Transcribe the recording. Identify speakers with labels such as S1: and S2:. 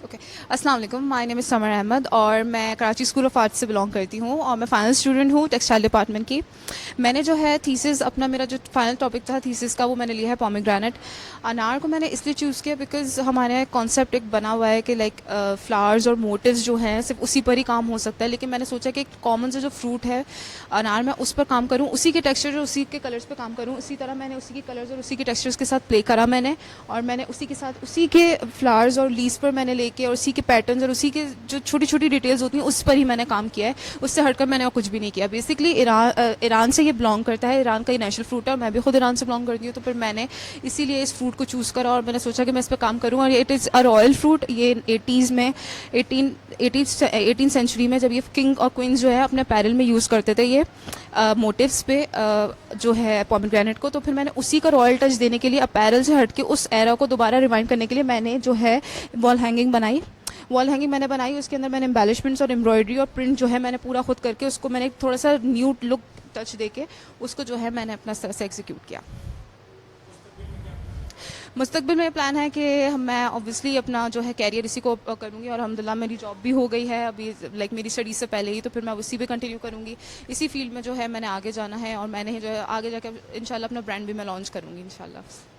S1: Okay, अस्सलाम वालेकुम। My name is Samar Ahmed और मैं कराची स्कूल ऑफ आर्ट्स से बिलोंग करती हूँ और मैं फाइनल स्टूडेंट हूँ टेक्सटाइल डिपार्टमेंट की। मैंने जो है थीसिस अपना मेरा जो फाइनल टॉपिक था थीसिस का वो मैंने लिया है पोमीग्रेनेट। अनार को मैंने इसलिए चूज़ किया बिकॉज हमारे यहाँ कॉन्सेप्ट एक बना हुआ है कि लाइक फ्लावर्स और मोटिव्स जो हैं सिर्फ उसी पर ही काम हो सकता है, लेकिन मैंने सोचा कि एक कॉमन से जो फ्रूट है अनार, मैं उस पर काम करूँ, उसी के टेक्सचर और उसी के कलर्स पे काम करूँ। इसी तरह मैंने उसी के कलर्स और उसी के टेक्सचर्स के साथ प्ले करा मैंने, और मैंने उसी के साथ उसी के फ्लावर्स और लीव्स पर मैंने लेके और उसी के पैटर्न्स और उसी के जो छोटी छोटी डिटेल्स होती हैं उस पर ही मैंने काम किया है। उससे हटकर मैंने और कुछ भी नहीं किया। बेसिकली ईरान से ये बिलोंग करता है, ईरान का ये नेशनल फ्रूट है और मैं भी खुद ईरान से बिलोंग करती हूँ, तो फिर मैंने इसीलिए इस फ्रूट को चूज़ करा और मैंने सोचा कि मैं इस पर काम करूँ। और it is a royal fruit. ये 80s में 18 सेंचुरी में जब ये किंग और क्वींस जो है अपने पैरल में यूज़ करते थे ये मोटिव्स पे जो है पोमीग्रेनेट को, तो फिर मैंने उसी का रॉयल टच देने के लिए अपैरल से हट के उस एरा को दोबारा रिवाइंड करने के लिए मैंने जो है वॉल हैंगिंग बनाई। वॉल हैंगिंग मैंने बनाई, उसके अंदर मैंने एम्बेलिशमेंट्स और एम्ब्रॉयडरी और प्रिंट जो है मैंने पूरा खुद करके उसको मैंने थोड़ा सा न्यू लुक टच देके उसको जो है मैंने अपना तरह से एग्जीक्यूट किया। मुस्तकबिल में प्लान है कि मैं ऑब्वियसली अपना जो है कैरियर इसी को करूँगी और अल्हम्दुलिल्लाह मेरी जॉब भी हो गई है अभी, लाइक मेरी स्टडीज़ से पहले ही, तो फिर मैं उसी पे कंटिन्यू करूँगी। इसी फील्ड में जो है मैंने आगे जाना है और मैंने जो है आगे जाकर इंशाल्लाह अपना ब्रांड भी मैं लॉन्च करूँगी इंशाल्लाह।